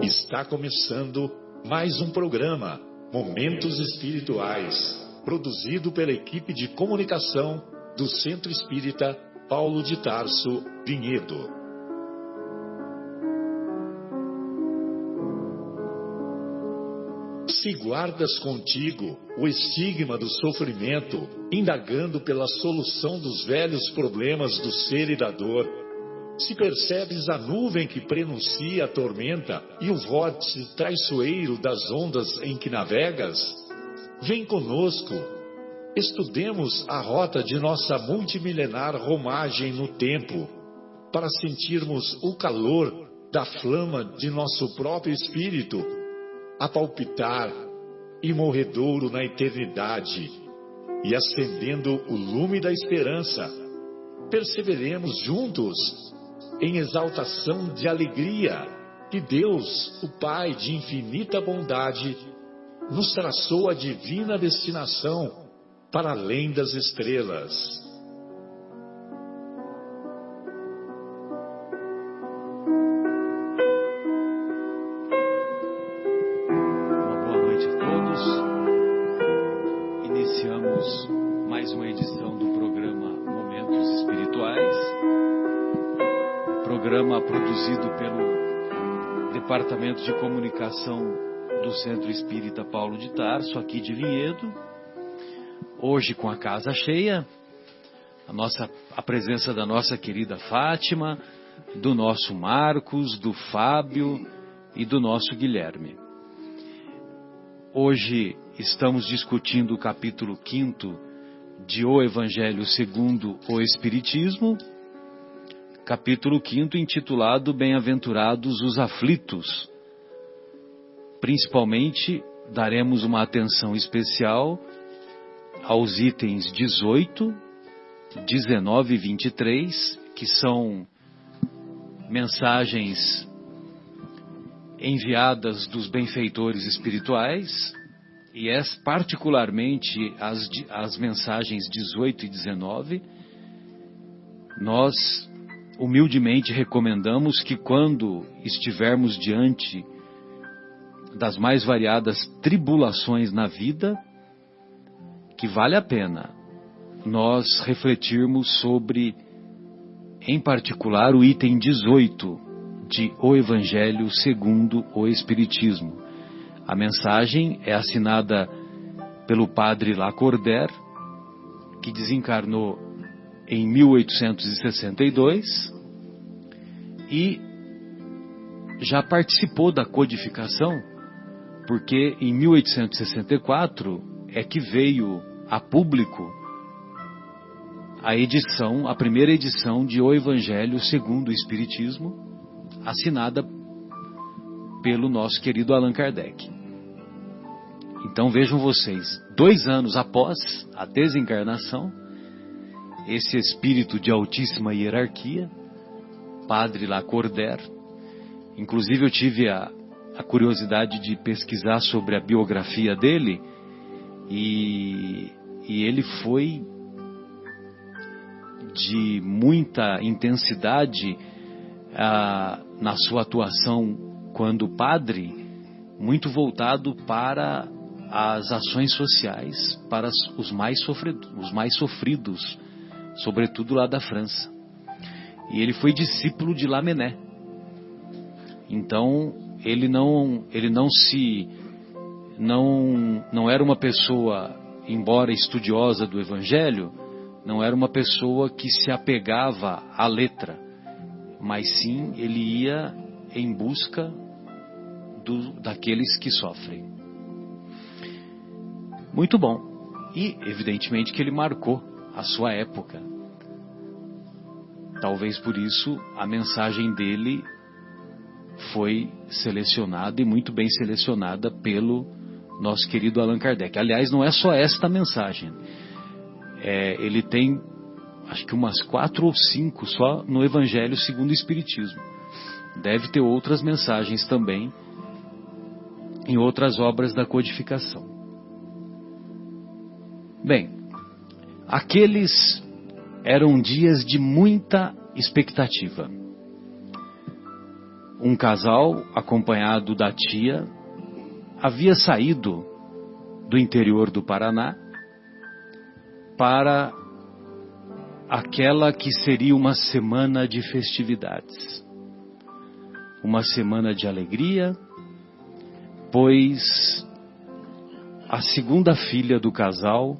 Está começando mais um programa, Momentos Espirituais, produzido pela equipe de comunicação do Centro Espírita Paulo de Tarso, Vinhedo. Se guardas contigo o estigma do sofrimento, indagando pela solução dos velhos problemas do ser e da dor, se percebes a nuvem que prenuncia a tormenta e o vórtice traiçoeiro das ondas em que navegas, vem conosco, estudemos a rota de nossa multimilenar romagem no tempo, para sentirmos o calor da flama de nosso próprio espírito, a palpitar, imorredouro na eternidade, e acendendo o lume da esperança, perseveremos juntos em exaltação de alegria que Deus, o Pai de infinita bondade, nos traçou a divina destinação para além das estrelas. Uma boa noite a todos. Iniciamos mais uma edição do programa Momentos Espirituais. Programa produzido pelo Departamento de Comunicação do Centro Espírita Paulo de Tarso, aqui de Vinhedo. Hoje com a casa cheia, a presença da nossa querida Fátima, do nosso Marcos, do Fábio e do nosso Guilherme. Hoje estamos discutindo o capítulo 5º de O Evangelho segundo o Espiritismo, capítulo 5º, intitulado Bem-aventurados os aflitos. Principalmente, daremos uma atenção especial aos itens 18, 19 e 23, que são mensagens enviadas dos benfeitores espirituais, e particularmente as mensagens 18 e 19, nós humildemente recomendamos que quando estivermos diante das mais variadas tribulações na vida, que vale a pena nós refletirmos sobre, em particular, o item 18 de O Evangelho segundo o Espiritismo. A mensagem é assinada pelo padre Lacordaire, que desencarnou em 1862 e já participou da codificação, porque em 1864 é que veio a público a primeira edição de O Evangelho segundo o Espiritismo, assinada pelo nosso querido Allan Kardec. Então vejam vocês, 2 anos após a desencarnação, esse espírito de altíssima hierarquia, padre Lacordaire, inclusive eu tive a curiosidade de pesquisar sobre a biografia dele, e ele foi de muita intensidade na sua atuação quando padre, muito voltado para as ações sociais, para os mais sofridos, sobretudo lá da França. E ele foi discípulo de Lamennais. Então, ele não era uma pessoa, embora estudiosa do Evangelho, não era uma pessoa que se apegava à letra, mas sim ele ia em busca daqueles que sofrem. Muito bom. E, evidentemente, que ele marcou a sua época. Talvez por isso a mensagem dele foi selecionada, e muito bem selecionada, pelo nosso querido Allan Kardec. Aliás, não é só esta mensagem. Ele tem, acho que umas 4 ou 5 só no Evangelho segundo o Espiritismo. Deve ter outras mensagens também em outras obras da codificação. Bem, aqueles eram dias de muita expectativa. um casal acompanhado da tia havia saído do interior do Paraná para aquela que seria uma semana de festividades, uma semana de alegria, pois a segunda filha do casal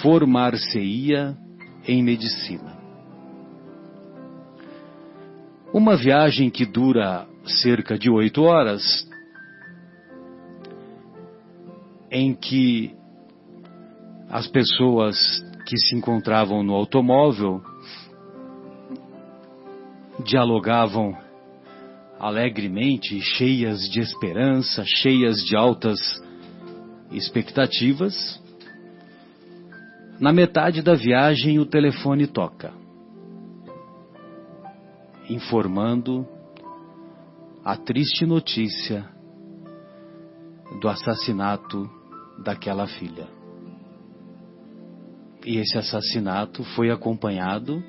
formar-se-ia em medicina. Uma viagem que dura cerca de 8 horas, em que as pessoas que se encontravam no automóvel dialogavam alegremente, cheias de esperança, cheias de altas expectativas. Na metade da viagem o telefone toca, informando a triste notícia do assassinato daquela filha. E esse assassinato foi acompanhado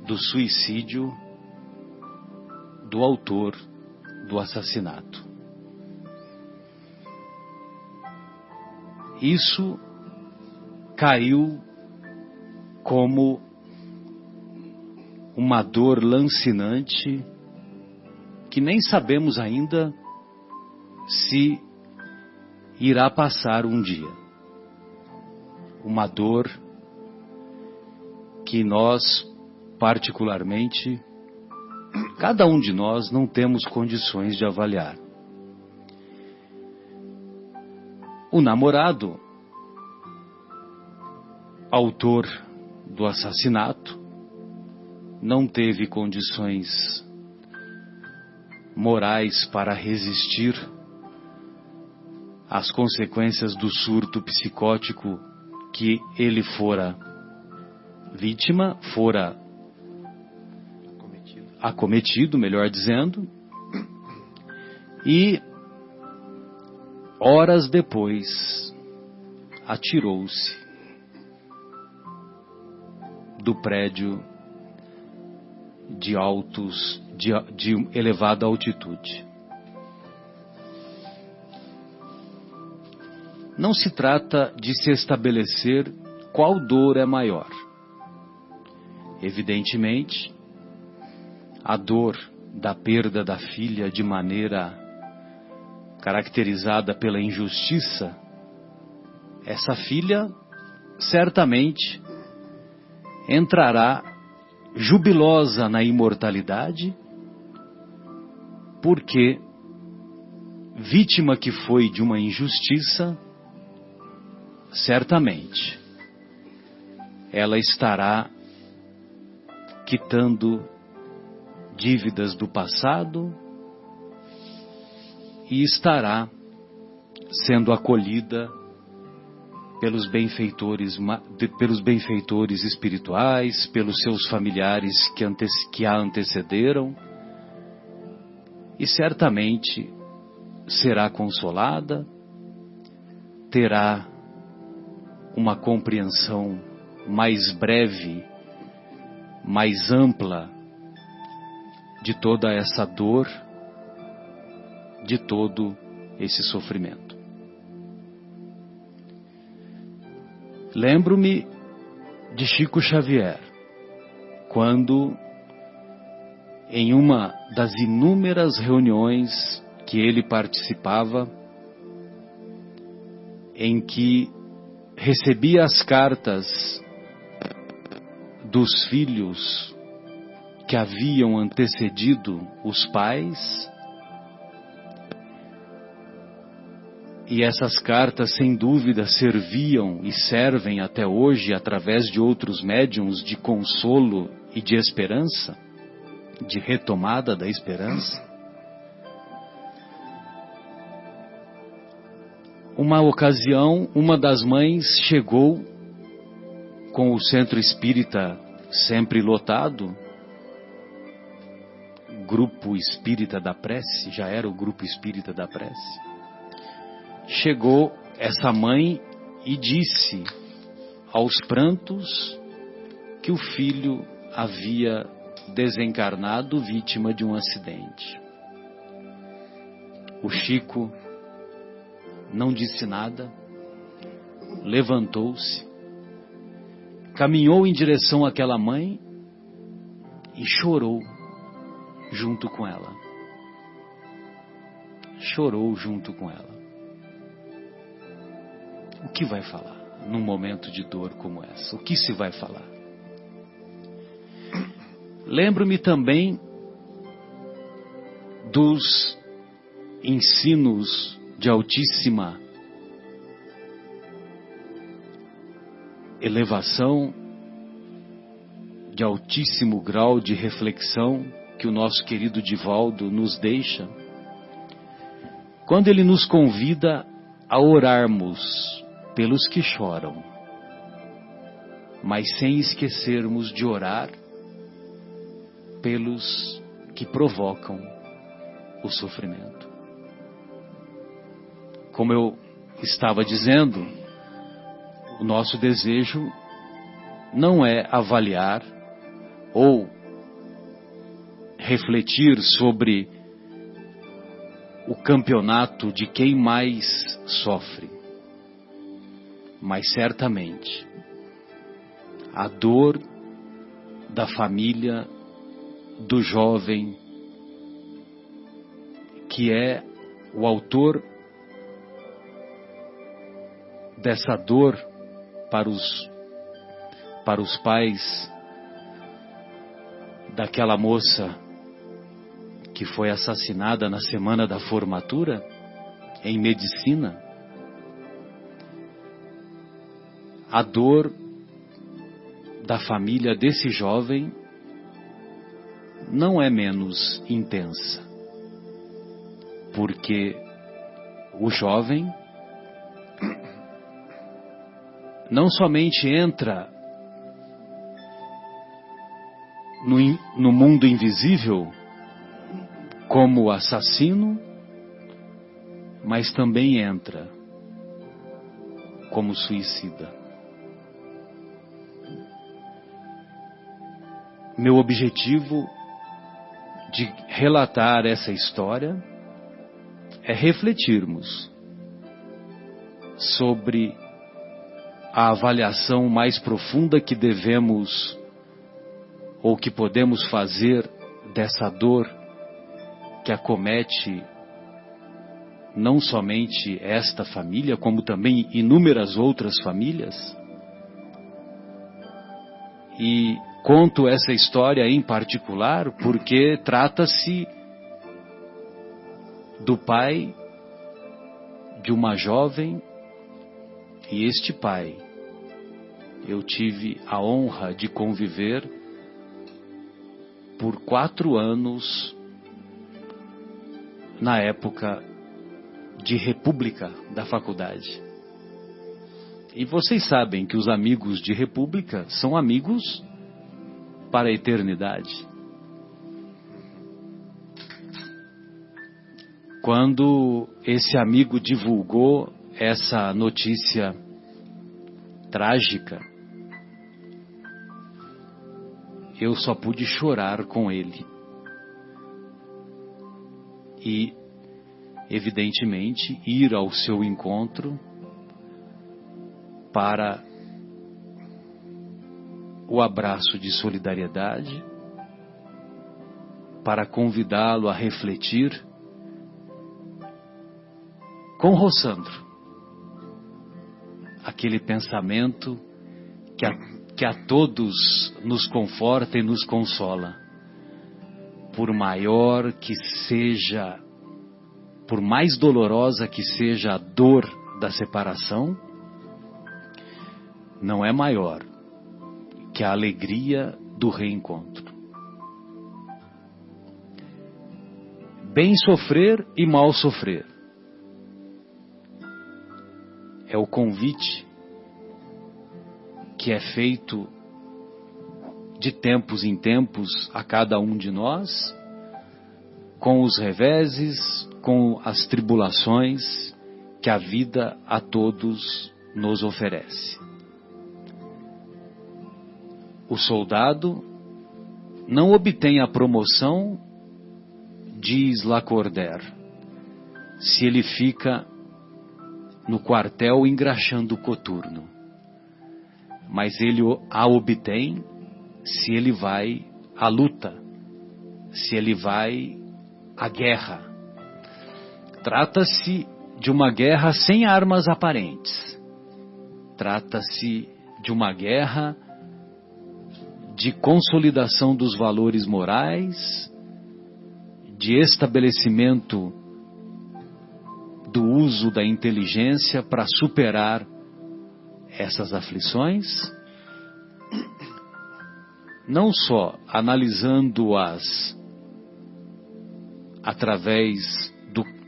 do suicídio do autor do assassinato. Isso caiu como uma dor lancinante que nem sabemos ainda se irá passar um dia. Uma dor que nós, particularmente, cada um de nós não temos condições de avaliar. O namorado, autor do assassinato, não teve condições morais para resistir às consequências do surto psicótico que ele fora vítima, fora acometido, melhor dizendo, e horas depois atirou-se do prédio de elevada altitude. Não se trata de se estabelecer qual dor é maior. Evidentemente, a dor da perda da filha de maneira caracterizada pela injustiça, essa filha certamente entrará jubilosa na imortalidade, porque vítima que foi de uma injustiça, certamente ela estará quitando dívidas do passado e estará sendo acolhida pelos benfeitores espirituais, pelos seus familiares que a antecederam, e certamente será consolada, terá uma compreensão mais breve, mais ampla de toda essa dor, de todo esse sofrimento. Lembro-me de Chico Xavier, quando, em uma das inúmeras reuniões que ele participava, em que recebia as cartas dos filhos que haviam antecedido os pais, e essas cartas, sem dúvida, serviam e servem até hoje, através de outros médiuns, de consolo e de esperança, de retomada da esperança. Uma ocasião, uma das mães chegou com o centro espírita sempre lotado, grupo espírita da prece, já era o grupo espírita da prece. Chegou essa mãe e disse aos prantos que o filho havia desencarnado vítima de um acidente. O Chico não disse nada, levantou-se, caminhou em direção àquela mãe e chorou junto com ela. Chorou junto com ela. O que vai falar num momento de dor como essa? O que se vai falar? Lembro-me também dos ensinos de altíssima elevação, de altíssimo grau de reflexão que o nosso querido Divaldo nos deixa, quando ele nos convida a orarmos pelos que choram, mas sem esquecermos de orar pelos que provocam o sofrimento. Como eu estava dizendo, o nosso desejo não é avaliar ou refletir sobre o campeonato de quem mais sofre, mas certamente a dor da família, do jovem, que é o autor dessa dor para os pais daquela moça que foi assassinada na semana da formatura em medicina. A dor da família desse jovem não é menos intensa, porque o jovem não somente entra no mundo invisível como assassino, mas também entra como suicida. Meu objetivo de relatar essa história é refletirmos sobre a avaliação mais profunda que devemos ou que podemos fazer dessa dor que acomete não somente esta família, como também inúmeras outras famílias. E conto essa história em particular porque trata-se do pai de uma jovem, e este pai eu tive a honra de conviver por 4 anos na época de república da faculdade. E vocês sabem que os amigos de república são amigos para a eternidade. Quando esse amigo divulgou essa notícia trágica, eu só pude chorar com ele. E, evidentemente, ir ao seu encontro para o abraço de solidariedade, para convidá-lo a refletir com Rossandro aquele pensamento que a todos nos conforta e nos consola. Por maior que seja, por mais dolorosa que seja a dor da separação, não é maior que a alegria do reencontro. Bem sofrer e mal sofrer é o convite que é feito de tempos em tempos a cada um de nós, com os reveses, com as tribulações que a vida a todos nos oferece. O soldado não obtém a promoção, diz Lacordaire, se ele fica no quartel engraxando o coturno. Mas ele a obtém se ele vai à luta, se ele vai à guerra. Trata-se de uma guerra sem armas aparentes. Trata-se de uma guerra de consolidação dos valores morais, de estabelecimento do uso da inteligência para superar essas aflições, não só analisando-as através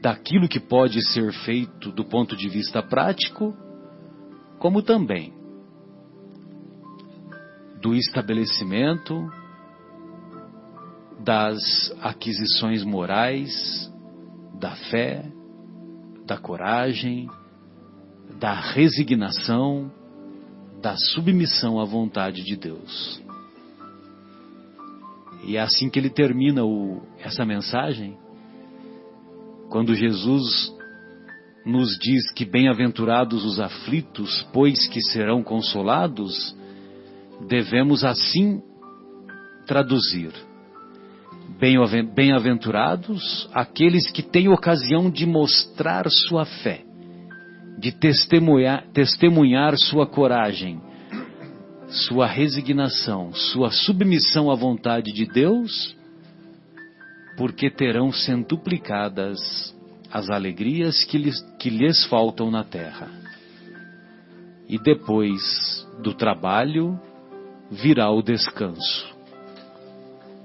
daquilo que pode ser feito do ponto de vista prático, como também do estabelecimento das aquisições morais, da fé, da coragem, da resignação, da submissão à vontade de Deus. E é assim que ele termina essa mensagem, quando Jesus nos diz que bem-aventurados os aflitos, pois que serão consolados, devemos assim traduzir: bem-aventurados aqueles que têm ocasião de mostrar sua fé, de testemunhar sua coragem, sua resignação, sua submissão à vontade de Deus, porque terão centuplicadas as alegrias que lhes faltam na terra. E depois do trabalho virá o descanso.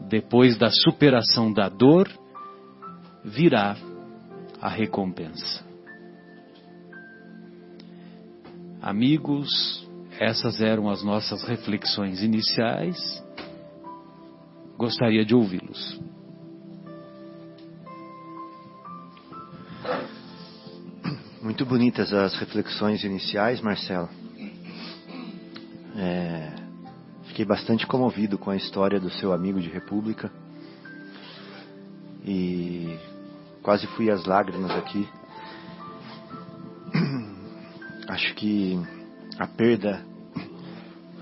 Depois da superação da dor, virá a recompensa. Amigos, essas eram as nossas reflexões iniciais. Gostaria de ouvi-los. Muito bonitas as reflexões iniciais, Marcelo. Fiquei bastante comovido com a história do seu amigo de República. E quase fui às lágrimas aqui. Acho que a perda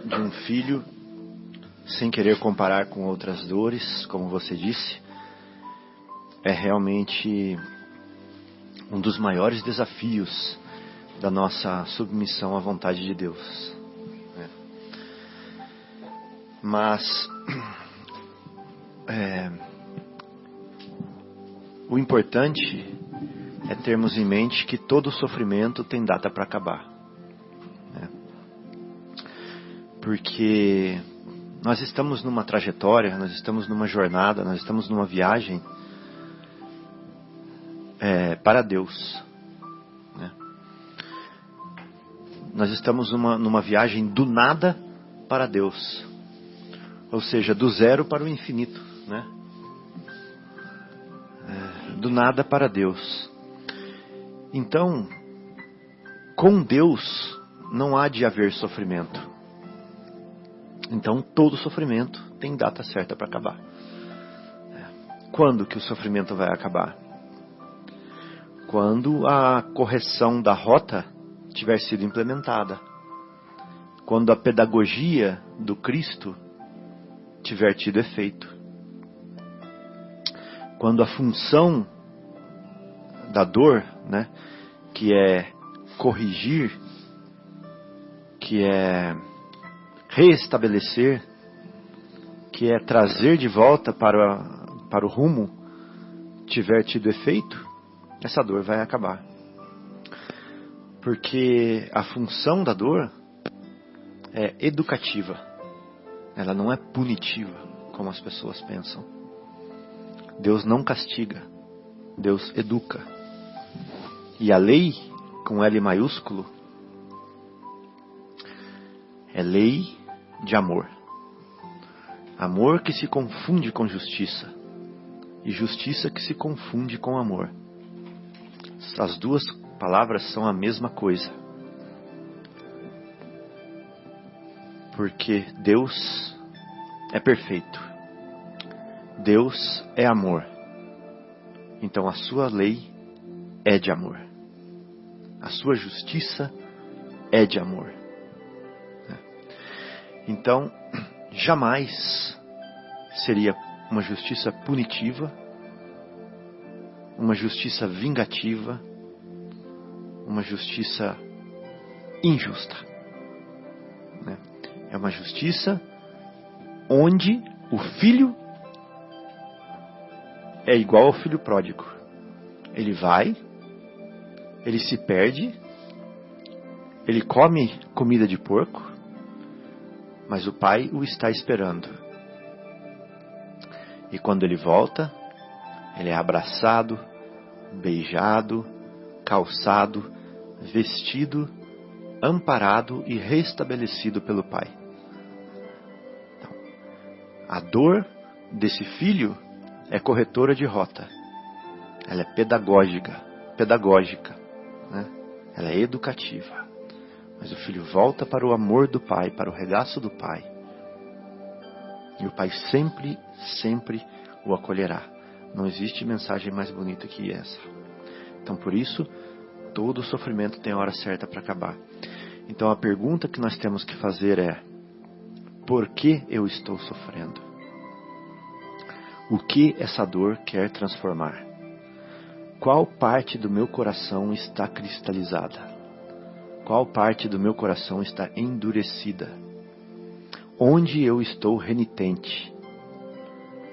de um filho, sem querer comparar com outras dores, como você disse, é realmente um dos maiores desafios da nossa submissão à vontade de Deus. Mas o importante é termos em mente que todo sofrimento tem data para acabar. Porque nós estamos numa trajetória, nós estamos numa jornada, nós estamos numa viagem para Deus. Nós estamos numa viagem do nada para Deus. Ou seja, do zero para o infinito. Do nada para Deus. Então, com Deus não há de haver sofrimento. Então, todo sofrimento tem data certa para acabar. Quando que o sofrimento vai acabar? Quando a correção da rota tiver sido implementada. Quando a pedagogia do Cristo tiver tido efeito. Quando a função da dor, que é corrigir, que é reestabelecer, que é trazer de volta para o rumo, tiver tido efeito, essa dor vai acabar. Porque a função da dor é educativa. Ela não é punitiva, como as pessoas pensam. Deus não castiga, Deus educa. E a lei, com L maiúsculo, é lei de amor. Amor que se confunde com justiça. E justiça que se confunde com amor. As duas palavras são a mesma coisa. Porque Deus é perfeito. Deus é amor. Então a sua lei é de amor. A sua justiça é de amor. Então, jamais seria uma justiça punitiva, uma justiça vingativa, uma justiça injusta. É uma justiça onde o filho é igual ao filho pródigo. Ele vai, ele se perde, ele come comida de porco, mas o pai o está esperando. E quando ele volta, ele é abraçado, beijado, calçado, vestido, amparado e restabelecido pelo pai. Então, a dor desse filho é corretora de rota. Ela é pedagógica, né? Ela é educativa. Mas o filho volta para o amor do pai, para o regaço do pai. E o pai sempre, sempre o acolherá. Não existe mensagem mais bonita que essa. Então, por isso, todo sofrimento tem a hora certa para acabar. Então, a pergunta que nós temos que fazer é: por que eu estou sofrendo? O que essa dor quer transformar? Qual parte do meu coração está cristalizada? Qual parte do meu coração está endurecida? Onde eu estou renitente?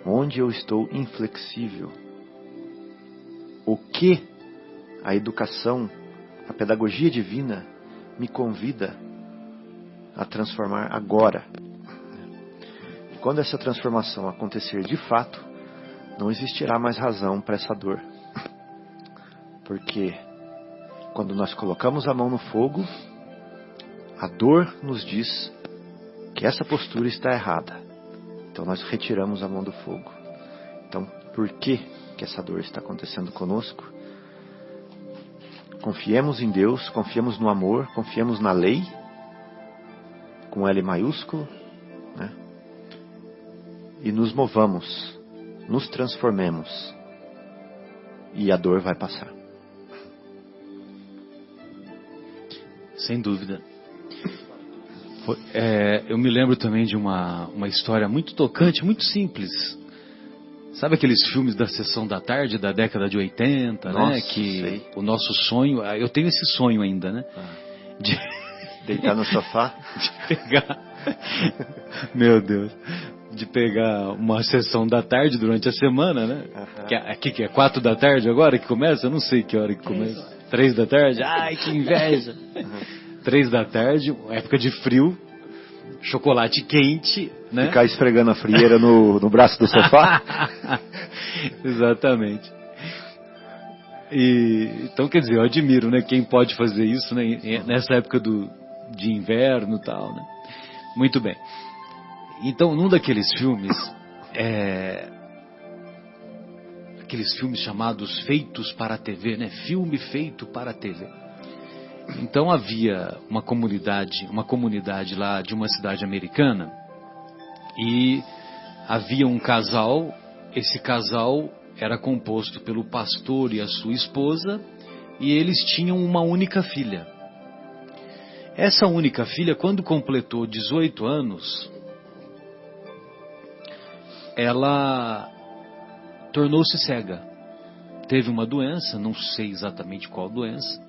Onde eu estou inflexível? O que a educação, a pedagogia divina me convida a transformar agora? E quando essa transformação acontecer de fato, não existirá mais razão para essa dor. Porque quando nós colocamos a mão no fogo, a dor nos diz que essa postura está errada. Então nós retiramos a mão do fogo. Então, por que essa dor está acontecendo conosco? Confiemos em Deus, confiemos no amor, confiemos na lei, com L maiúsculo, né? E nos movamos, nos transformemos, e a dor vai passar. Sem dúvida. Eu me lembro também de uma história muito tocante, muito simples. Sabe aqueles filmes da Sessão da Tarde, da década de 80, Nossa, né? Que sei. o nosso sonho, eu tenho esse sonho ainda, né? De Deitar no sofá? de pegar, meu Deus, de pegar uma sessão da tarde durante a semana, né? Aqui que é 4 da tarde agora que começa? Eu não sei que hora que começa. 3 da tarde? Ai, que inveja! 3 da tarde, época de frio, chocolate quente, né? Ficar esfregando a frieira no braço do sofá? Exatamente. Então, quer dizer, eu admiro, né, quem pode fazer isso, né, nessa época de inverno e tal, né? Muito bem. Então, num daqueles filmes, aqueles filmes chamados feitos para a TV, né? Filme feito para a TV. Então havia uma comunidade lá de uma cidade americana, e havia um casal. Esse casal era composto pelo pastor e a sua esposa, e eles tinham uma única filha. Essa única filha, quando completou 18 anos, ela tornou-se cega. Teve uma doença, não sei exatamente qual doença,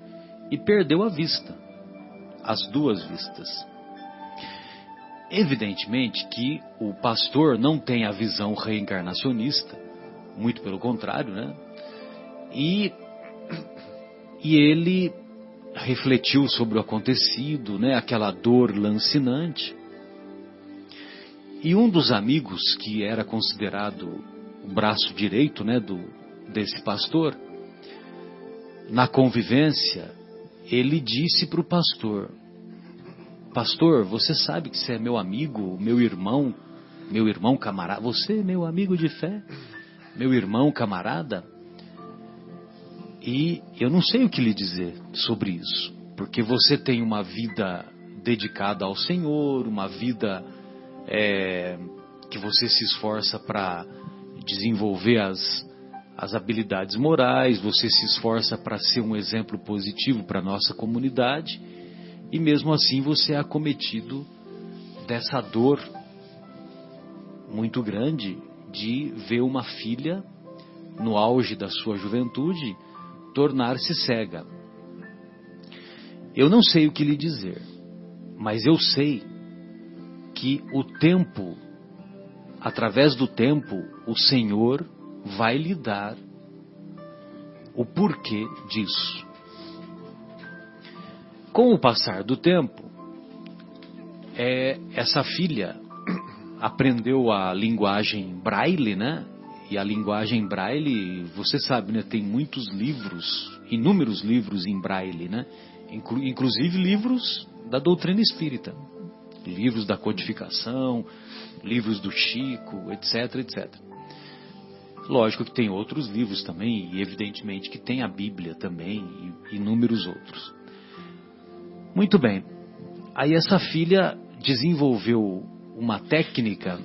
e perdeu a vista, as duas vistas. Evidentemente que o pastor não tem a visão reencarnacionista, muito pelo contrário, né? E ele refletiu sobre o acontecido, né? Aquela dor lancinante. E um dos amigos, que era considerado o braço direito, né, desse pastor, na convivência, ele disse para o pastor: pastor, você sabe que você é meu amigo, meu irmão camarada, você é meu amigo de fé, meu irmão camarada, e eu não sei o que lhe dizer sobre isso, porque você tem uma vida dedicada ao Senhor, uma vida que você se esforça para desenvolver as habilidades morais, você se esforça para ser um exemplo positivo para a nossa comunidade, e mesmo assim você é acometido dessa dor muito grande de ver uma filha, no auge da sua juventude, tornar-se cega. Eu não sei o que lhe dizer, mas eu sei que o tempo, através do tempo, o Senhor vai lhe dar o porquê disso. Com o passar do tempo, essa filha aprendeu a linguagem Braille, né? E a linguagem Braille, você sabe, né? Tem muitos livros, inúmeros livros em Braille, né? Inclusive livros da doutrina espírita, livros da codificação, livros do Chico, etc, etc. Lógico que tem outros livros também, e evidentemente que tem a Bíblia também, e inúmeros outros. Muito bem. Aí essa filha desenvolveu uma técnica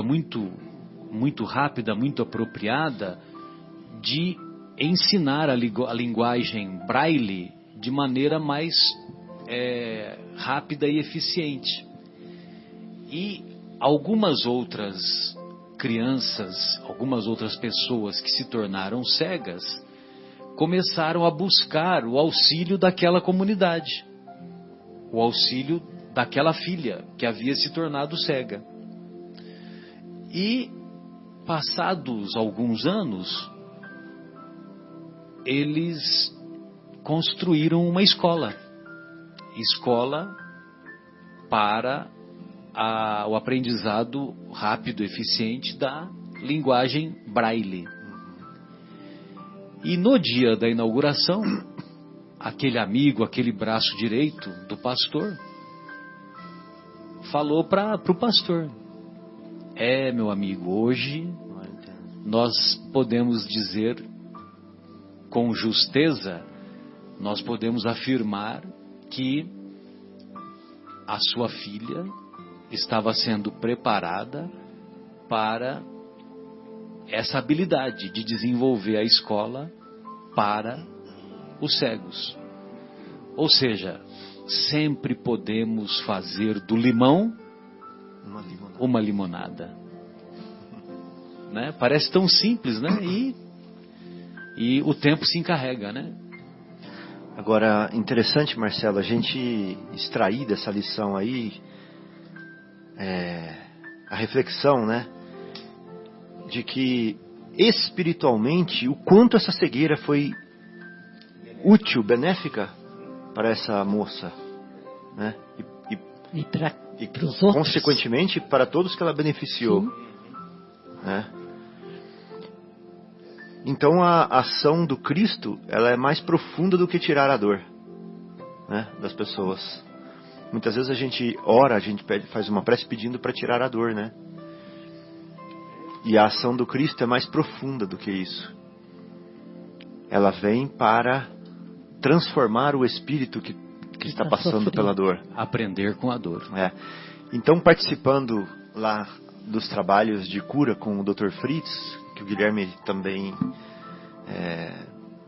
muito rápida, muito apropriada, de ensinar a linguagem Braille de maneira mais rápida e eficiente. E algumas outras crianças, algumas outras pessoas que se tornaram cegas, começaram a buscar o auxílio daquela comunidade, o auxílio daquela filha que havia se tornado cega. E, passados alguns anos, eles construíram uma escola para o aprendizado rápido e eficiente da linguagem Braille. E no dia da inauguração, aquele amigo, aquele braço direito do pastor, falou para o pastor: meu amigo, hoje nós podemos dizer com justeza, nós podemos afirmar que a sua filha estava sendo preparada para essa habilidade de desenvolver a escola para os cegos. Ou seja, sempre podemos fazer do limão uma limonada. Né? Parece tão simples, né? E o tempo se encarrega, né? Agora, interessante, Marcelo, a gente extrair dessa lição aí a reflexão, né? De que espiritualmente o quanto essa cegueira foi útil, benéfica para essa moça, né? E consequentemente para todos que ela beneficiou, né? Então a ação do Cristo, ela é mais profunda do que tirar a dor, né, das pessoas. Muitas vezes a gente ora, a gente faz uma prece pedindo para tirar a dor, né? E a ação do Cristo é mais profunda do que isso. Ela vem para transformar o espírito que está passando pela dor. Aprender com a dor. Então, participando lá dos trabalhos de cura com o Dr. Fritz, que o Guilherme também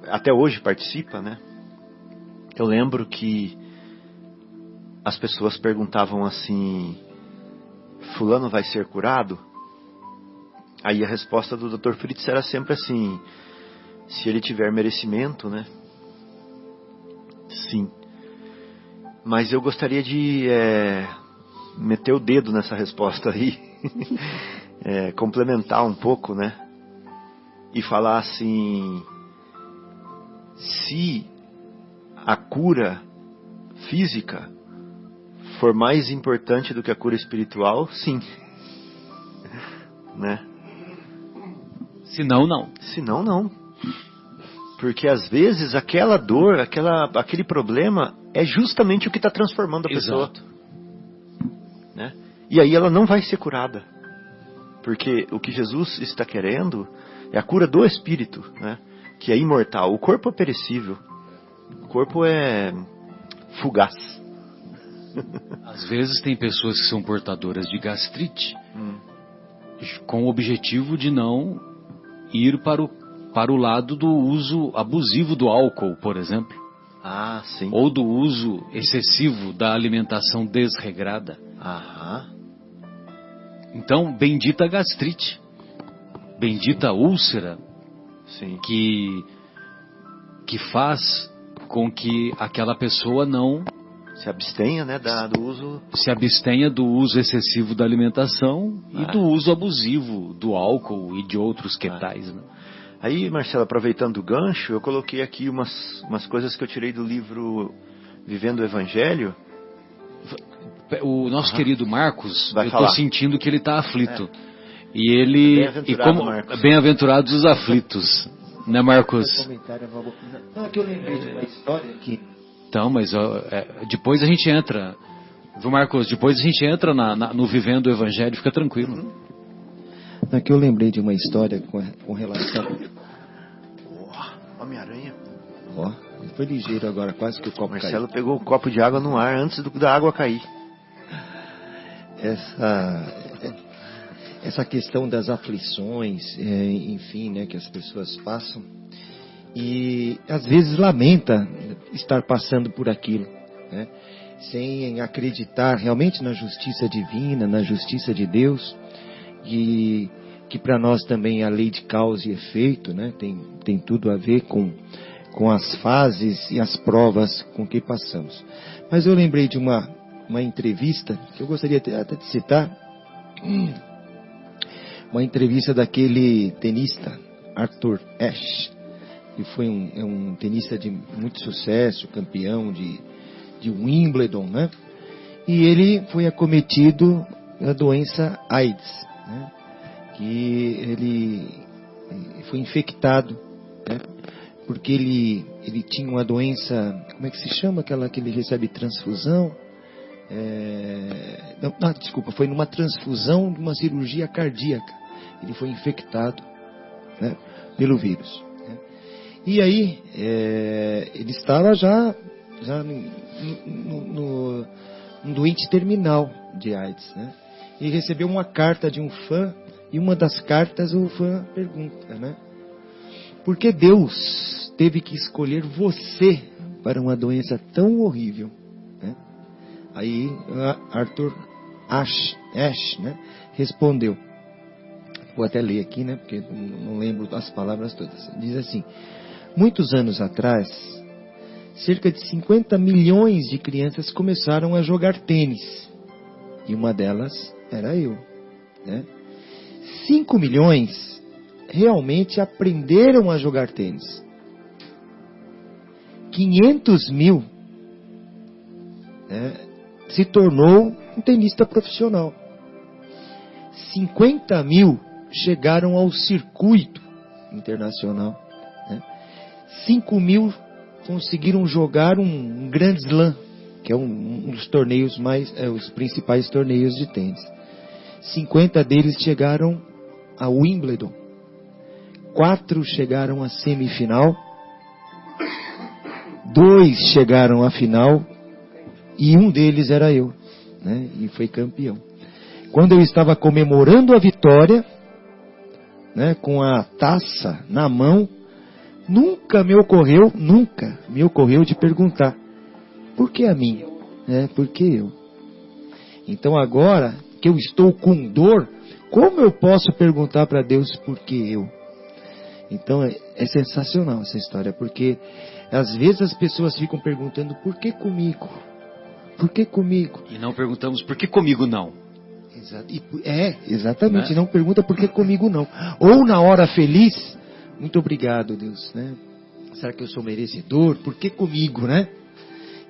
até hoje participa, né? Eu lembro que as pessoas perguntavam assim: fulano vai ser curado? Aí a resposta do Dr. Fritz era sempre assim: se ele tiver merecimento, né? Sim. Mas eu gostaria de meter o dedo nessa resposta aí, complementar um pouco, né? E falar assim: se a cura física for mais importante do que a cura espiritual, sim. Né? Senão, não. Senão, não. Porque às vezes aquela dor, aquele problema é justamente o que está transformando a pessoa. Exato. Né? E aí ela não vai ser curada. Porque o que Jesus está querendo é a cura do espírito, né? Que é imortal. O corpo é perecível. O corpo é fugaz. Às vezes tem pessoas que são portadoras de gastrite com o objetivo de não ir para o lado do uso abusivo do álcool, por exemplo. Ah, sim. Ou do uso excessivo da alimentação desregrada. Aham. Então, bendita gastrite, bendita úlcera, Sim. que faz com que aquela pessoa não Se abstenha, né, do uso. se abstenha do uso excessivo da alimentação e do uso abusivo do álcool e de outros tais, né? Aí, Marcelo, aproveitando o gancho, eu coloquei aqui umas coisas que eu tirei do livro Vivendo o Evangelho. O nosso querido Marcos, Vai eu falar. estou sentindo que ele está aflito. E ele... Bem-aventurado, Marcos. Bem-aventurados os aflitos, né, Marcos? Não, é que eu lembrei de uma história que... Então, mas depois a gente entra, viu, Marcos? Depois a gente entra no Vivendo o Evangelho, fica tranquilo. Não, é que eu lembrei de uma história com relação... Homem-Aranha. Ó, foi ligeiro agora, quase que o O copo Marcelo caiu. pegou o copo de água no ar antes da água cair. Essa questão das aflições, enfim, né, que as pessoas passam, e às vezes lamenta estar passando por aquilo, né, sem acreditar realmente na justiça divina, na justiça de Deus, e que para nós também a lei de causa e efeito, né, tem tudo a ver com as fases e as provas com que passamos. Mas eu lembrei de uma entrevista que eu gostaria até de citar, uma entrevista daquele tenista Arthur Ashe, que foi um tenista de muito sucesso, campeão de Wimbledon, né? E ele foi acometido da doença AIDS, né? Que ele foi infectado, né? Porque ele tinha uma doença, como é que se chama aquela que ele recebe transfusão? Desculpa, foi numa transfusão de uma cirurgia cardíaca. Ele foi infectado, né, pelo vírus, né? E aí ele estava já num doente terminal de AIDS, né? E recebeu uma carta de um fã, e uma das cartas o fã pergunta, né, por que Deus teve que escolher você para uma doença tão horrível, né? Aí Arthur Ashe, né, respondeu, vou até ler aqui, né, porque não lembro as palavras todas. Diz assim: muitos anos atrás, cerca de 50 milhões de crianças começaram a jogar tênis, e uma delas era eu, né? 5 milhões realmente aprenderam a jogar tênis. 500 mil, né, se tornou um tenista profissional. 50 mil chegaram ao circuito internacional, né? 5 mil conseguiram jogar um Grand Slam, que é um dos torneios os principais torneios de tênis. 50 deles chegaram a Wimbledon. 4 chegaram à semifinal. 2 chegaram à final. E um deles era eu, né? E foi campeão. Quando eu estava comemorando a vitória, né, com a taça na mão, nunca me ocorreu de perguntar, por que a mim? Por que eu? Então agora que eu estou com dor, como eu posso perguntar para Deus por que eu? Então é sensacional essa história, porque às vezes as pessoas ficam perguntando, por que comigo? Por que comigo? E não perguntamos, por que comigo não? Exatamente, né? Não pergunta por que comigo não. Ou na hora feliz, muito obrigado, Deus, né? Será que eu sou merecedor? Por que comigo, né?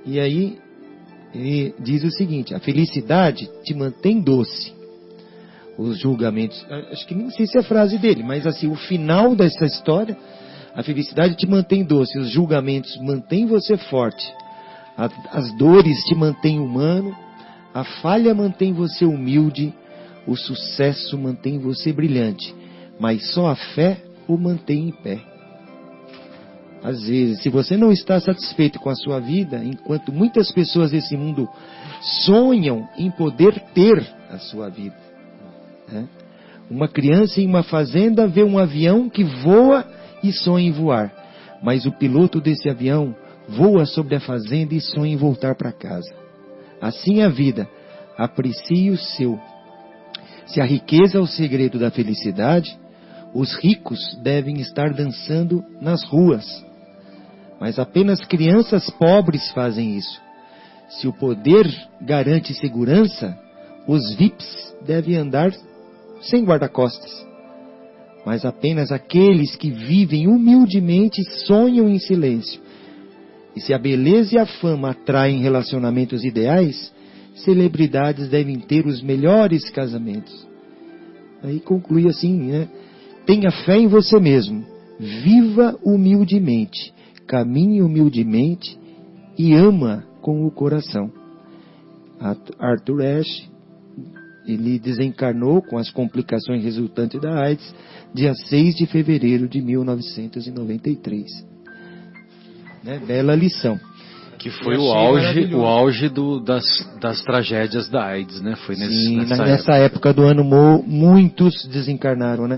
E aí ele diz o seguinte: a felicidade te mantém doce. Os julgamentos, acho que nem sei se é a frase dele, mas assim, o final dessa história, a felicidade te mantém doce, os julgamentos mantêm você forte, as dores te mantêm humano, a falha mantém você humilde, o sucesso mantém você brilhante, mas só a fé o mantém em pé. Às vezes, se você não está satisfeito com a sua vida, enquanto muitas pessoas desse mundo sonham em poder ter a sua vida, né? Uma criança em uma fazenda vê um avião que voa e sonha em voar. Mas o piloto desse avião voa sobre a fazenda e sonha em voltar para casa. Assim é a vida. Aprecie o seu. Se a riqueza é o segredo da felicidade, os ricos devem estar dançando nas ruas. Mas apenas crianças pobres fazem isso. Se o poder garante segurança, os VIPs devem andar sem guarda-costas. Mas apenas aqueles que vivem humildemente sonham em silêncio. E se a beleza e a fama atraem relacionamentos ideais, celebridades devem ter os melhores casamentos. Aí conclui assim, né? Tenha fé em você mesmo. Viva humildemente. Caminhe humildemente e ama com o coração. Arthur Ashe, ele desencarnou com as complicações resultantes da AIDS, dia 6 de fevereiro de 1993. Né? Bela lição. Que foi o auge das tragédias da AIDS, né? Foi nessa época do ano, muitos desencarnaram, né?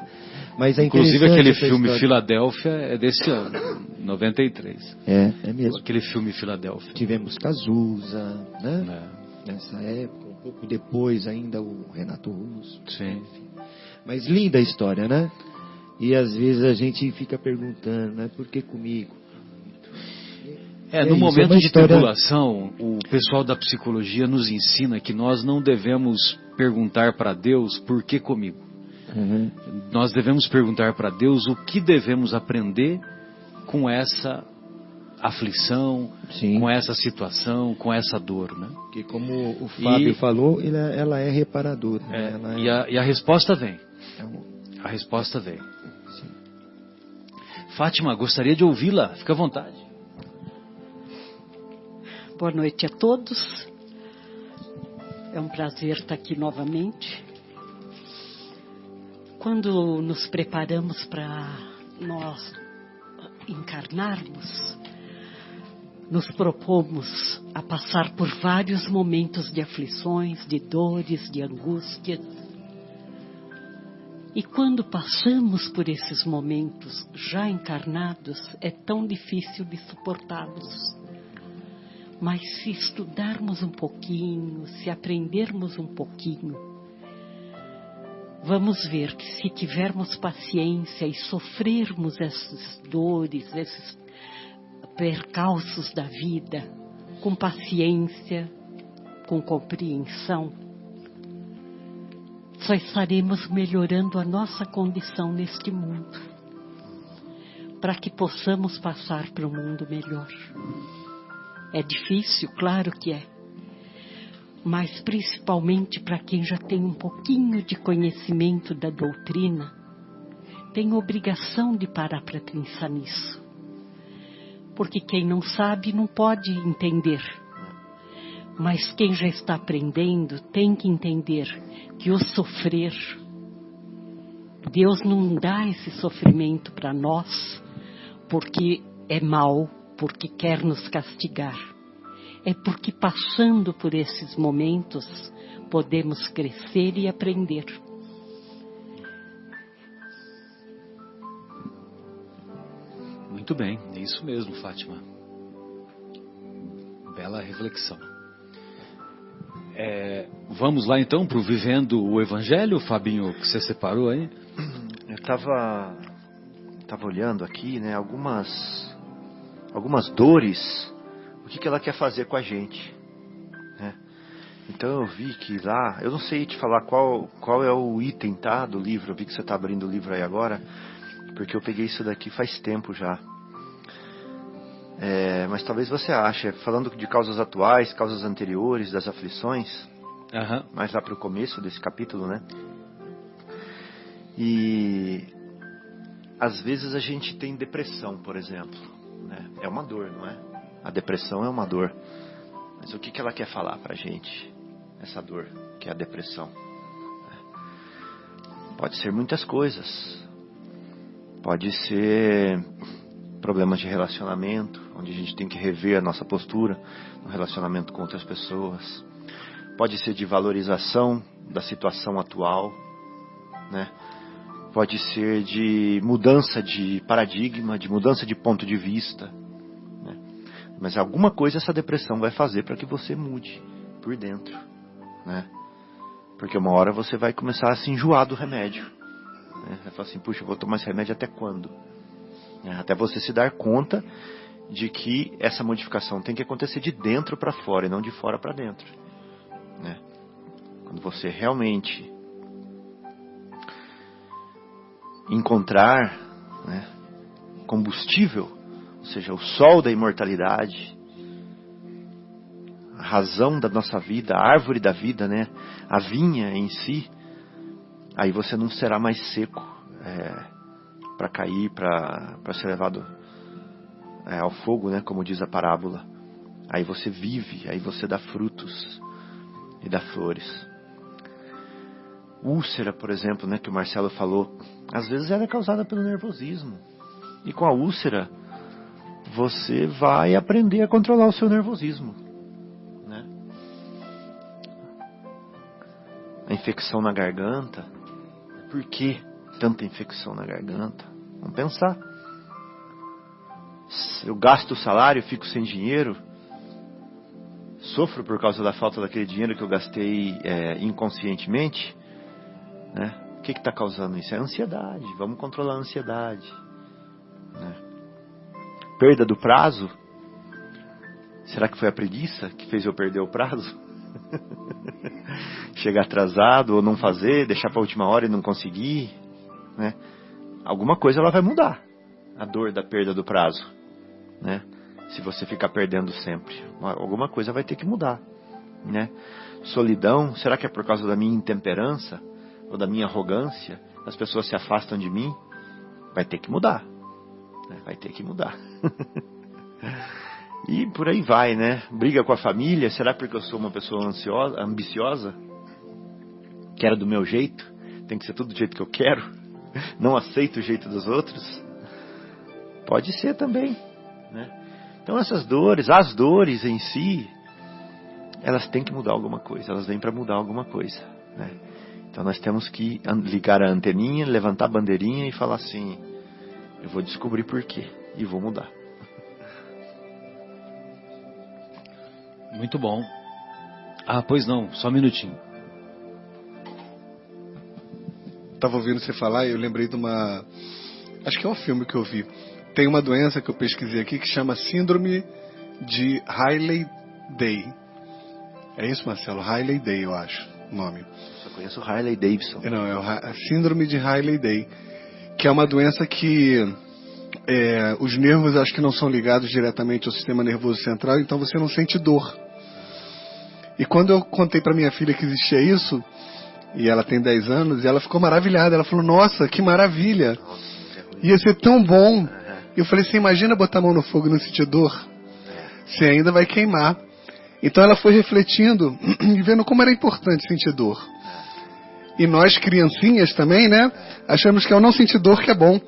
Mas é inclusive aquele filme Filadélfia é desse ano, 93. É mesmo. Aquele filme Filadélfia. Tivemos Cazuza, né? Nessa época, um pouco depois ainda o Renato Russo. Sim. Enfim. Mas linda a história, né? E às vezes a gente fica perguntando, né? Por que comigo? No momento de tribulação, o pessoal da psicologia nos ensina que nós não devemos perguntar para Deus por que comigo. Uhum. Nós devemos perguntar para Deus o que devemos aprender com essa aflição, Sim, com essa situação, com essa dor, né? Que como o Fábio falou, ela é reparadora. E a resposta vem. A resposta vem. Sim. Fátima, gostaria de ouvi-la. Fica à vontade. Boa noite a todos. É um prazer estar aqui novamente. Quando nos preparamos para nós encarnarmos, nos propomos a passar por vários momentos de aflições, de dores, de angústias. E quando passamos por esses momentos já encarnados, é tão difícil de suportá-los. Mas se estudarmos um pouquinho, se aprendermos um pouquinho, vamos ver que se tivermos paciência e sofrermos essas dores, esses percalços da vida, com paciência, com compreensão, só estaremos melhorando a nossa condição neste mundo, para que possamos passar para um mundo melhor. É difícil, claro que é. Mas principalmente para quem já tem um pouquinho de conhecimento da doutrina, tem obrigação de parar para pensar nisso. Porque quem não sabe não pode entender. Mas quem já está aprendendo tem que entender que o sofrer, Deus não dá esse sofrimento para nós porque é mau, porque quer nos castigar. É porque passando por esses momentos podemos crescer e aprender. Muito bem, é isso mesmo, Fátima. Bela reflexão. Vamos lá então para o Vivendo o Evangelho, Fabinho, que você separou aí? Eu estava olhando aqui, né, algumas dores, o que ela quer fazer com a gente, né? Então eu vi que lá, eu não sei te falar qual é o item, tá, do livro. Eu vi que você está abrindo o livro aí agora, porque eu peguei isso daqui faz tempo já. Mas talvez você ache, falando de causas atuais, causas anteriores, das aflições, mais lá para o começo desse capítulo, né? E às vezes a gente tem depressão, por exemplo, né? É uma dor, não é? A depressão é uma dor. Mas o que ela quer falar pra gente? Essa dor, que é a depressão. Pode ser muitas coisas. Pode ser problemas de relacionamento, onde a gente tem que rever a nossa postura no relacionamento com outras pessoas. Pode ser de valorização da situação atual, né? Pode ser de mudança de paradigma, de mudança de ponto de vista, né? Mas alguma coisa essa depressão vai fazer para que você mude por dentro, né? Porque uma hora você vai começar a se enjoar do remédio, né? Vai falar assim, puxa, eu vou tomar esse remédio até quando? Até você se dar conta de que essa modificação tem que acontecer de dentro para fora e não de fora para dentro, né? Quando você realmente encontrar, né, combustível, ou seja, o sol da imortalidade, a razão da nossa vida, a árvore da vida, né, a vinha em si, aí você não será mais seco para cair, para ser levado ao fogo, né, como diz a parábola. Aí você vive, aí você dá frutos e dá flores. Úlcera, por exemplo, né, que o Marcelo falou, às vezes ela é causada pelo nervosismo. E com a úlcera, você vai aprender a controlar o seu nervosismo, né? A infecção na garganta. Por que tanta infecção na garganta? Vamos pensar. Eu gasto o salário, fico sem dinheiro, sofro por causa da falta daquele dinheiro que eu gastei inconscientemente, né? O que está causando isso? É a ansiedade. Vamos controlar a ansiedade, né? Perda do prazo. Será que foi a preguiça que fez eu perder o prazo? Chegar atrasado ou não fazer, deixar para a última hora e não conseguir, né? Alguma coisa ela vai mudar. A dor da perda do prazo, né? Se você ficar perdendo sempre, alguma coisa vai ter que mudar, né? Solidão. Será que é por causa da minha intemperança ou da minha arrogância? As pessoas se afastam de mim? Vai ter que mudar, né? Vai ter que mudar. E por aí vai, né? Briga com a família. Será porque eu sou uma pessoa ambiciosa? Quero do meu jeito? Tem que ser tudo do jeito que eu quero? Não aceito o jeito dos outros? Pode ser também, né? Então essas dores, as dores em si, elas têm que mudar alguma coisa. Elas vêm para mudar alguma coisa, né? Então nós temos que ligar a anteninha, levantar a bandeirinha e falar assim, eu vou descobrir por quê e vou mudar. Muito bom. Ah, pois não, só um minutinho. Estava ouvindo você falar e eu lembrei de uma... Acho que é um filme que eu vi. Tem uma doença que eu pesquisei aqui que chama Síndrome de Hailey-Day. É isso, Marcelo? Hailey-Day, eu acho o nome. Só conheço o Harley Davidson. Não, é a Síndrome de Hailey-Day, que é uma doença que os nervos acho que não são ligados diretamente ao sistema nervoso central, então você não sente dor. E quando eu contei para minha filha que existia isso, e ela tem 10 anos, e ela ficou maravilhada. Ela falou, nossa, que maravilha. Ia ser tão bom. E eu falei, você imagina botar a mão no fogo e não sentir dor? Você ainda vai queimar. Então ela foi refletindo e vendo como era importante sentir dor. E nós, criancinhas também, né? Achamos que é o não sentir dor que é bom.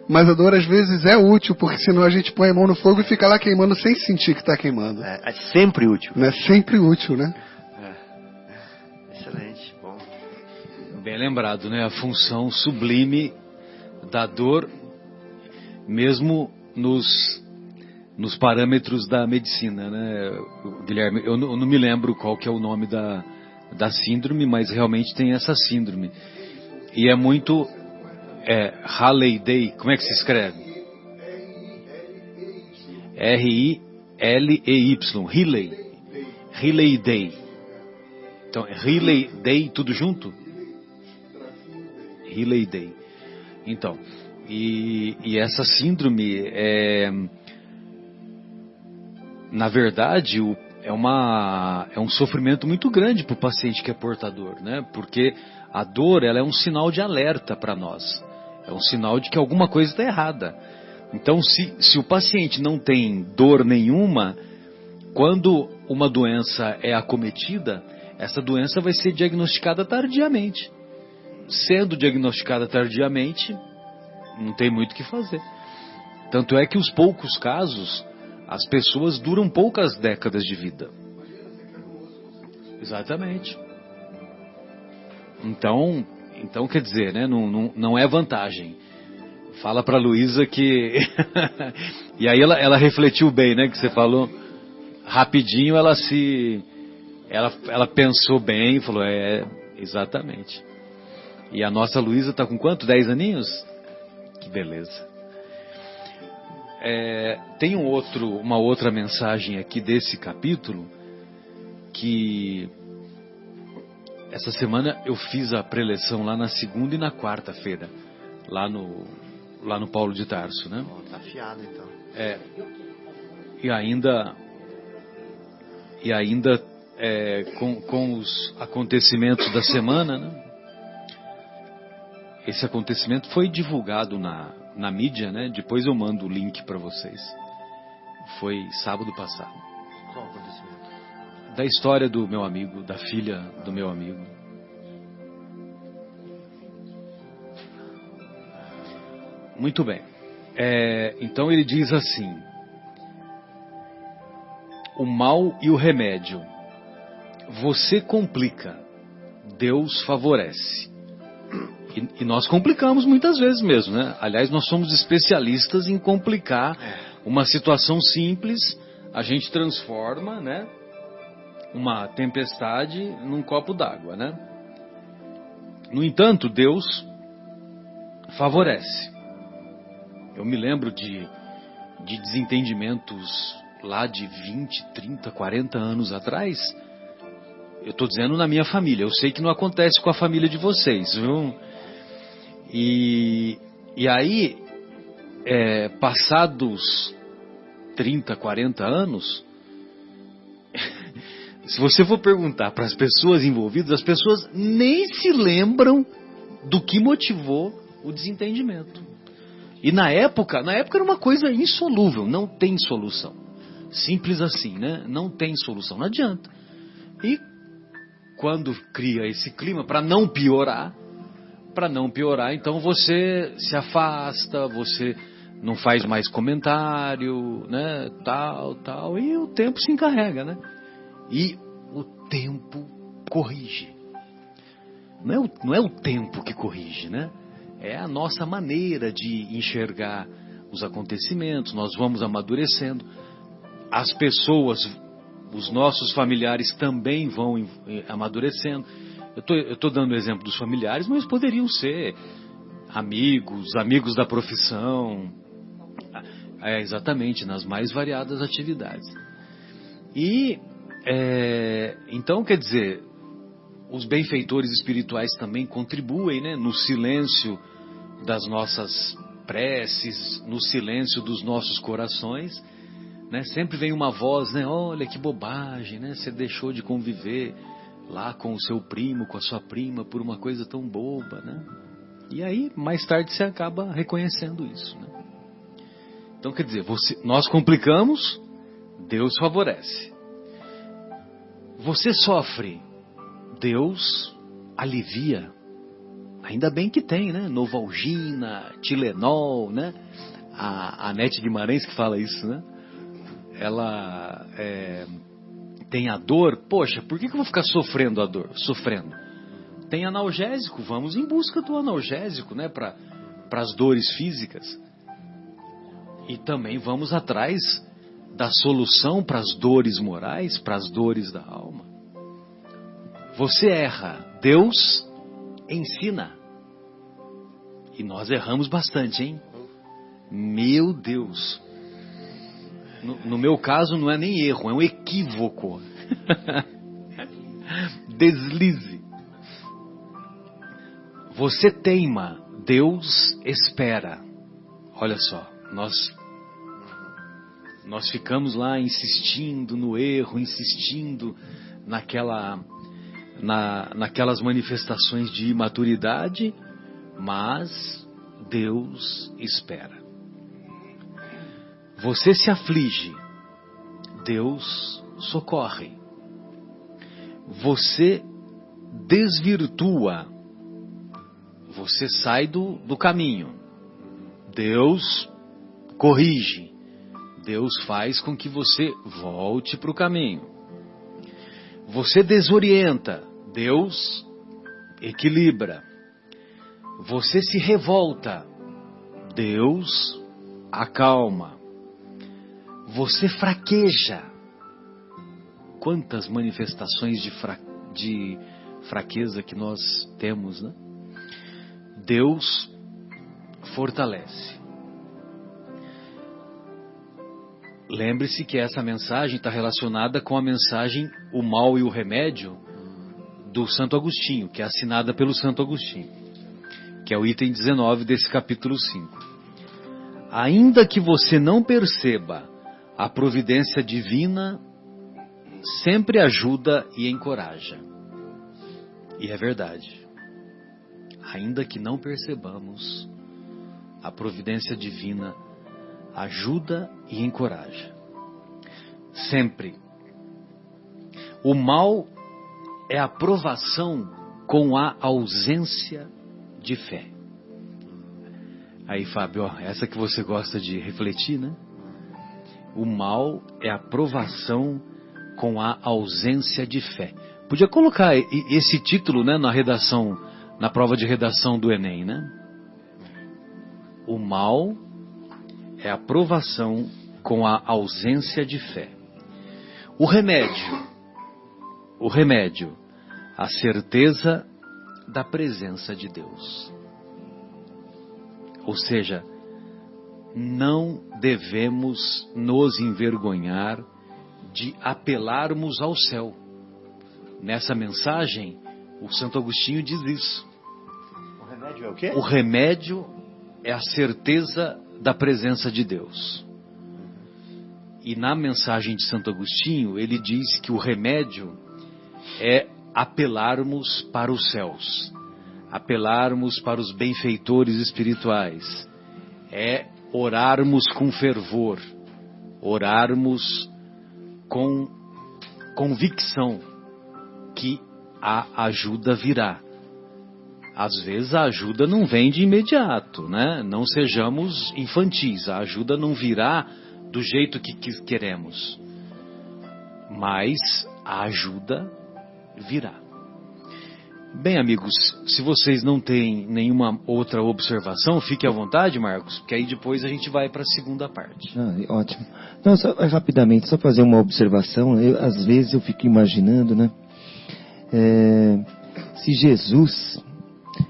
Mas a dor às vezes é útil, porque senão a gente põe a mão no fogo e fica lá queimando sem sentir que está queimando. É sempre útil. É sempre útil, né? Excelente, bom. Bem lembrado, né? A função sublime da dor, mesmo nos parâmetros da medicina, né, Guilherme? Eu não me lembro qual que é o nome da síndrome, mas realmente tem essa síndrome. E é muito... Hailey-Day, como é que se escreve? R-I-L-E-Y, Hailey-Day. Então, Hailey-Day, tudo junto? Hailey-Day. Então, e essa síndrome na verdade, é um sofrimento muito grande para o paciente que é portador, né? Porque a dor, ela é um sinal de alerta para nós. É um sinal de que alguma coisa está errada. Então, se o paciente não tem dor nenhuma, quando uma doença é acometida, essa doença vai ser diagnosticada tardiamente. Sendo diagnosticada tardiamente, não tem muito o que fazer. Tanto é que os poucos casos, as pessoas duram poucas décadas de vida. Exatamente. Então, Então, quer dizer, né, não é vantagem. Fala para Luísa que... E aí ela refletiu bem, né, que você falou. Rapidinho ela pensou bem e falou, exatamente. E a nossa Luísa está com quanto? 10 aninhos? Que beleza. Tem uma outra mensagem aqui desse capítulo, que essa semana eu fiz a preleção lá na segunda e na quarta-feira, lá no Paulo de Tarso, né? Tá afiado, então. E ainda com os acontecimentos da semana, né? Esse acontecimento foi divulgado na mídia, né? Depois eu mando o link para vocês. Foi sábado passado. Qual acontecimento? Da história do meu amigo, da filha do meu amigo. Muito bem. Então ele diz assim: o mal e o remédio. Você complica, Deus favorece. E nós complicamos muitas vezes mesmo, né? Aliás, nós somos especialistas em complicar uma situação simples. A gente transforma, né, uma tempestade num copo d'água, né? No entanto, Deus favorece. Eu me lembro de desentendimentos lá de 20, 30, 40 anos atrás. Eu estou dizendo na minha família. Eu sei que não acontece com a família de vocês, viu? E aí, passados 30, 40 anos, se você for perguntar para as pessoas envolvidas, as pessoas nem se lembram do que motivou o desentendimento. E na época era uma coisa insolúvel, não tem solução. Simples assim, né? Não tem solução, não adianta. E quando cria esse clima, para não piorar, então você se afasta, você não faz mais comentário, né? Tal, e o tempo se encarrega, né? E o tempo corrige. Não é o tempo que corrige, né? É a nossa maneira de enxergar os acontecimentos. Nós vamos amadurecendo. As pessoas, os nossos familiares também vão amadurecendo. Eu estou dando o exemplo dos familiares, mas poderiam ser amigos da profissão. Exatamente, nas mais variadas atividades. E então, quer dizer, os benfeitores espirituais também contribuem, né, no silêncio das nossas preces, no silêncio dos nossos corações, né? Sempre vem uma voz, né? Olha que bobagem, né? Você deixou de conviver lá com o seu primo, com a sua prima, por uma coisa tão boba, né? E aí, mais tarde, você acaba reconhecendo isso, né? Então, quer dizer, nós complicamos, Deus favorece. Você sofre, Deus alivia. Ainda bem que tem, né? Novalgina, Tilenol, né? A Nete Guimarães que fala isso, né? Ela tem a dor. Poxa, por que eu vou ficar sofrendo a dor? Sofrendo. Tem analgésico, vamos em busca do analgésico, né? Para as dores físicas. E também vamos atrás da solução para as dores morais, para as dores da alma. Você erra, Deus ensina. E nós erramos bastante, hein? Meu Deus. No meu caso não é nem erro, é um equívoco. Deslize. Você teima, Deus espera. Olha só, nós ficamos lá insistindo no erro, insistindo naquelas manifestações de imaturidade, mas Deus espera. Você se aflige, Deus socorre. Você desvirtua, você sai do caminho, Deus corrige. Deus faz com que você volte para o caminho. Você desorienta, Deus equilibra. Você se revolta, Deus acalma. Você fraqueja. Quantas manifestações de fraqueza que nós temos, né? Deus fortalece. Lembre-se que essa mensagem está relacionada com a mensagem O Mal e o Remédio do Santo Agostinho, que é assinada pelo Santo Agostinho, que é o item 19 desse capítulo 5. Ainda que você não perceba, a providência divina sempre ajuda e encoraja. E é verdade. Ainda que não percebamos, a providência divina ajuda e encoraja. Sempre. O mal é a provação com a ausência de fé. Aí, Fábio, ó, essa que você gosta de refletir, né? O mal é a provação com a ausência de fé. Podia colocar esse título, né, na redação, na prova de redação do Enem, né? O mal é a provação com a ausência de fé. O remédio, a certeza da presença de Deus. Ou seja, não devemos nos envergonhar de apelarmos ao céu. Nessa mensagem, o Santo Agostinho diz isso. O remédio é o quê? O remédio é a certeza da presença de Deus. E na mensagem de Santo Agostinho, ele diz que o remédio é apelarmos para os céus, apelarmos para os benfeitores espirituais, é orarmos com fervor, orarmos com convicção que a ajuda virá. Às vezes a ajuda não vem de imediato, né? Não sejamos infantis, a ajuda não virá do jeito que queremos, mas a ajuda virá. Bem, amigos, se vocês não têm nenhuma outra observação, fique à vontade, Marcos, porque aí depois a gente vai para a segunda parte. Ótimo. Não, só rapidamente, só fazer uma observação. Às vezes eu fico imaginando, né? Se Jesus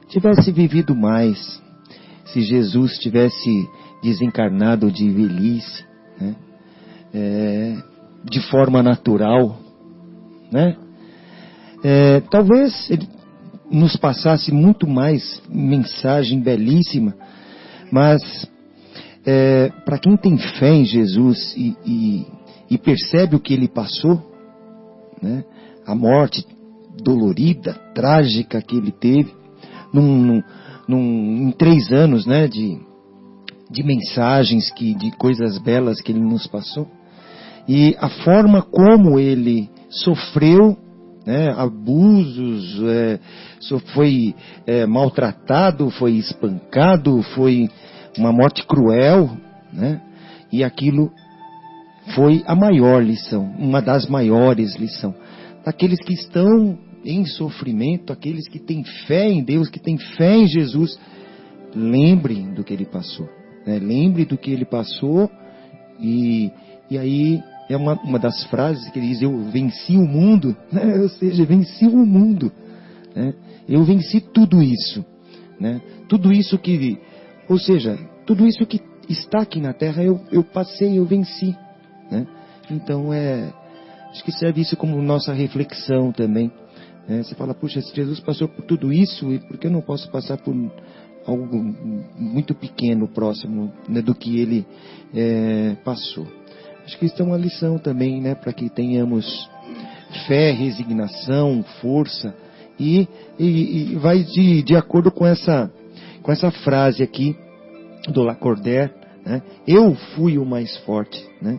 tivesse vivido mais, se Jesus tivesse desencarnado de velhice, né? De forma natural, né? Talvez ele nos passasse muito mais mensagem belíssima, mas para quem tem fé em Jesus e percebe o que ele passou, né? A morte dolorida, trágica que ele teve, em 3 anos, né, de mensagens, de coisas belas que ele nos passou, e a forma como ele sofreu, né, abusos, foi maltratado, foi espancado, foi uma morte cruel, né, e aquilo foi a maior lição, uma das maiores lições. Aqueles que estão em sofrimento, aqueles que têm fé em Deus, que têm fé em Jesus, lembrem do que ele passou, né? Lembre do que ele passou, e aí é uma das frases que ele diz: eu venci o mundo, né? Ou seja, venci o mundo, né? Eu venci tudo isso, né? Tudo isso que, ou seja, tudo isso que está aqui na Terra, eu passei, eu venci, né? Então acho que serve isso como nossa reflexão também. Você fala, puxa, se Jesus passou por tudo isso, e por que eu não posso passar por algo muito pequeno, próximo, né, do que ele passou? Acho que isso é uma lição também, né, para que tenhamos fé, resignação, força, e vai de acordo com essa frase aqui do Lacordaire, né? Eu fui o mais forte, né?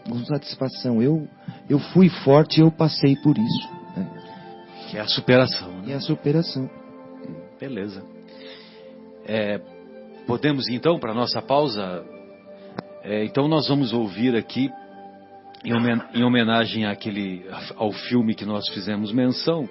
Com satisfação, eu fui forte, eu passei por isso, né? Que é a superação, né? É a superação. Beleza. Podemos então, para a nossa pausa, então nós vamos ouvir aqui, em homenagem ao filme que nós fizemos menção,